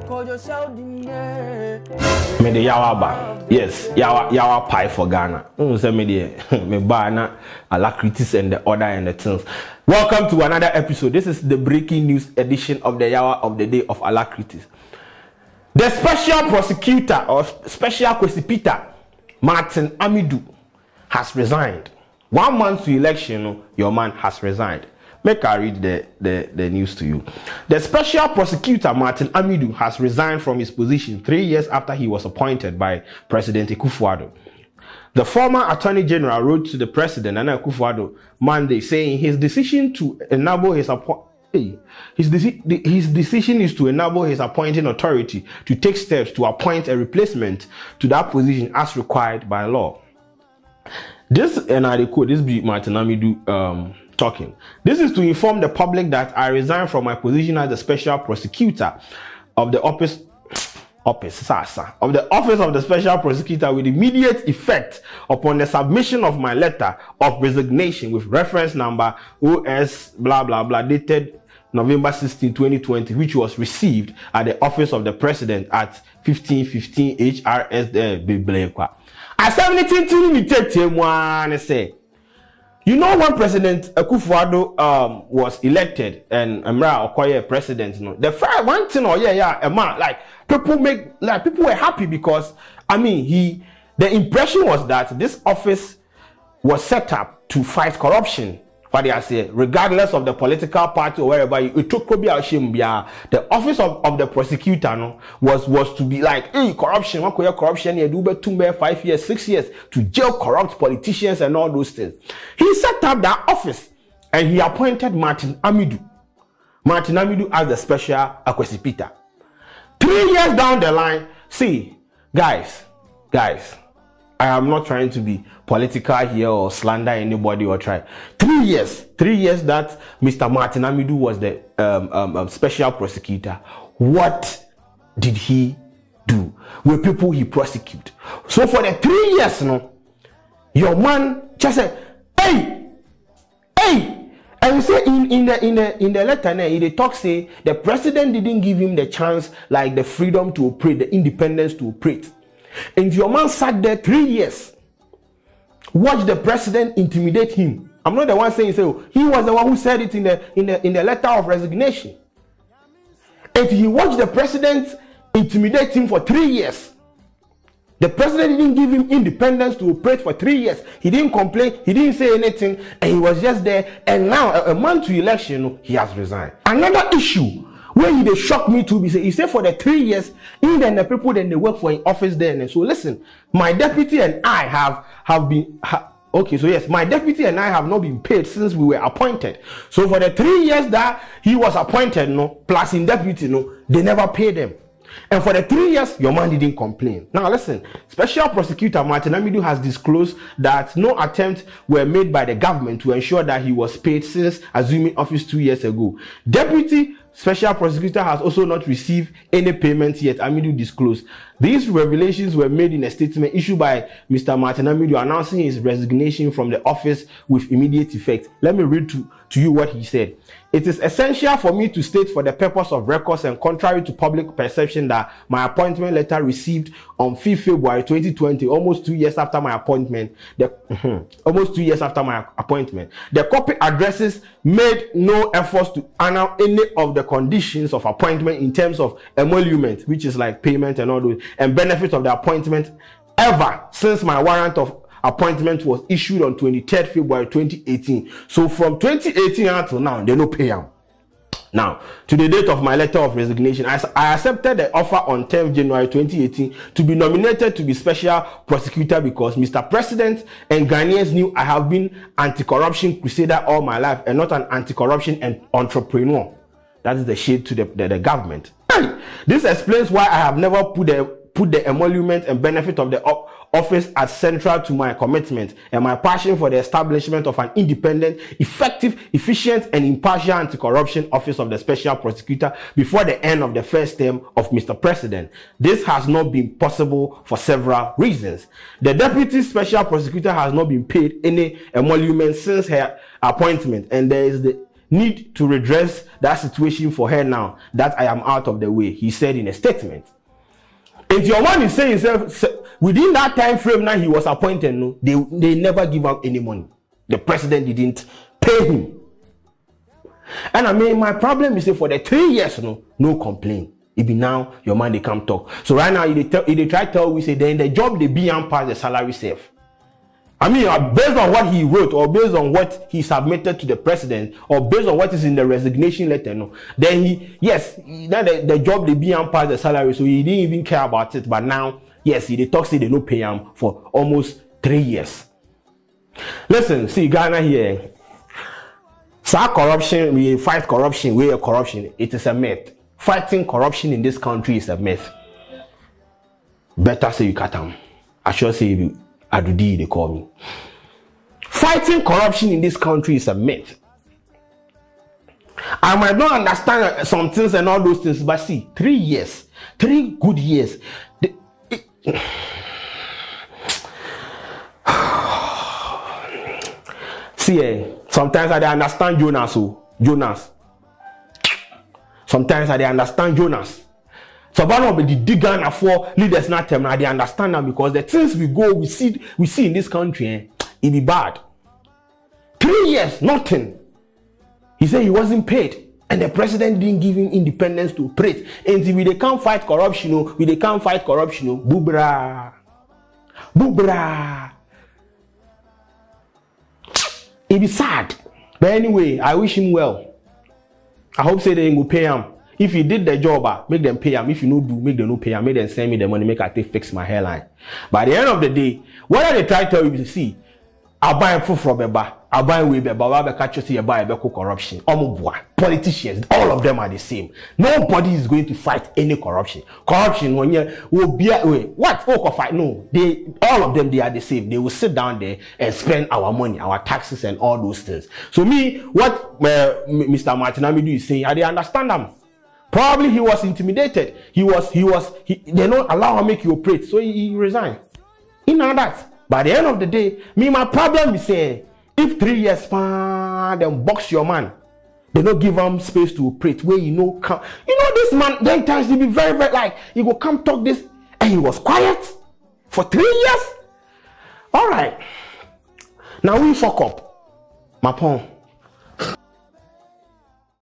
Me the Yawaba. Yes, Yawa pie for Ghana. Say me the me bana alacrities and the order and the things. Welcome to another episode. This is the breaking news edition of the Yawa of the day of alacrities. The special prosecutor or special prosecutor Martin Amidu has resigned. 1 month to election, your man has resigned. Make I read the news to you. The special prosecutor Martin Amidu has resigned from his position 3 years after he was appointed by President Akufo-Addo. The former Attorney General wrote to the President Nana Akufo-Addo Monday saying his decision to enable his decision is to enable his appointing authority to take steps to appoint a replacement to that position as required by law. This, and I quote, this be Martin Amidu talking. This is to inform the public that I resign from my position as the special prosecutor of the office of the special prosecutor with immediate effect upon the submission of my letter of resignation with reference number OS blah blah blah dated November 16, 2020, which was received at the office of the president at 1515 HRS Biblekwa. I say, you know, when President Akufo-Addo was elected and Emra Okoye president, you know, the first one thing, like people were happy because the impression was that this office was set up to fight corruption. What I say, regardless of the political party or wherever it took the office of the prosecutor was to be like, hey, corruption, you do 5 years, 6 years to jail corrupt politicians and all those things. He set up that office and he appointed Martin Amidu as the special prosecutor. 3 years down the line, see, guys, I am not trying to be political here or slander anybody or try. 3 years that Mr. Martin Amidu was the special prosecutor. What did he do with people he prosecute? So for the 3 years, your man just said, hey, and you say in the letter, they talk say the president didn't give him the chance, like the freedom to operate, the independence to operate. And your man sat there 3 years. Watch the president intimidate him. I'm not the one saying so. He was the one who said it in the letter of resignation. And he watched the president intimidate him for 3 years. The president didn't give him independence to operate for 3 years. He didn't complain. He didn't say anything. And he was just there. And now, a month to election, he has resigned. Another issue where they shocked me to be say, he said for the 3 years, even the people then they work for in office there. And so listen, my deputy and I have been okay. So yes, my deputy and I have not been paid since we were appointed. So for the 3 years that he was appointed, plus in deputy, they never paid them. And for the 3 years, your man didn't complain. Now listen, Special Prosecutor Martin Amidu has disclosed that no attempts were made by the government to ensure that he was paid since assuming office 2 years ago. Deputy Special Prosecutor has also not received any payment yet, Amidu disclosed. These revelations were made in a statement issued by Mr. Martin Amidu announcing his resignation from the office with immediate effect. Let me read to you what he said. It is essential for me to state for the purpose of records and contrary to public perception that my appointment letter received on 5th February 2020, almost 2 years after my appointment, the copy addresses made no efforts to honor any of the conditions of appointment in terms of emolument, which is like payment and all those, and benefit of the appointment ever since my warrant of appointment was issued on 23rd February 2018. So from 2018 until now, they no pay them. Now, to the date of my letter of resignation, I accepted the offer on 10th January 2018 to be nominated to be special prosecutor because Mr. President and Ghanaians knew I have been anti-corruption crusader all my life and not an anti-corruption entrepreneur. That is the shade to the government. This explains why I have never put the emolument and benefit of the office as central to my commitment and my passion for the establishment of an independent, effective, efficient, and impartial anti-corruption office of the special prosecutor before the end of the first term of Mr. President. This has not been possible for several reasons. The deputy special prosecutor has not been paid any emolument since her appointment, and there is need to redress that situation for her now that I am out of the way, he said in a statement. If your man is saying within that time frame now he was appointed, no, they never give out any money. The president didn't pay him. And I mean, my problem is that for the 3 years, no complaint. It be now your man they come talk. So right now, they try to tell we say then the job they be and pass the salary safe. I mean, based on what he wrote, or based on what he submitted to the president, or based on what is in the resignation letter, no, then the job they be and pass the salary, so he didn't even care about it. But now, yes, they talk say they don't pay him for almost 3 years. Listen, see Ghana here. So corruption, we fight corruption, we are corruption. It is a myth. Fighting corruption in this country is a myth. Better say you cut them. I should say Adudi, they call me. Fighting corruption in this country is a myth. I might not understand some things and all those things, but see, 3 years, 3 good years. See, sometimes I understand Jonas. Sometimes I understand Jonas. So one of the Ghana for leaders not them, I understand them because the things we see in this country, it be bad. 3 years, nothing. He said he wasn't paid, and the president didn't give him independence to operate. And if they can't fight corruption, Bubra. It be sad. But anyway, I wish him well. I hope say they will pay him. If he did the job, make them pay him. If you no do, make them no pay him. Make them send me the money, make I fix my hairline. By the end of the day, what are they trying to tell you to see? I buy food from Beba, I buy way Beba, I catch you see buy corruption. Politicians, all of them are the same. Nobody is going to fight any corruption. Corruption when you will be what fight? No, all of them they are the same. They will sit down there and spend our money, our taxes, and all those things. So me, what Mr. Martin Amidu is saying, I understand them. Probably he was intimidated. They don't allow him make you operate, so he resigned. You know that. By the end of the day, my problem is saying, if 3 years, then box your man. They don't give him space to operate. Where this man, then times he be very, very like, he go come talk this, and he was quiet for 3 years. All right. Now we fuck up. My pawn.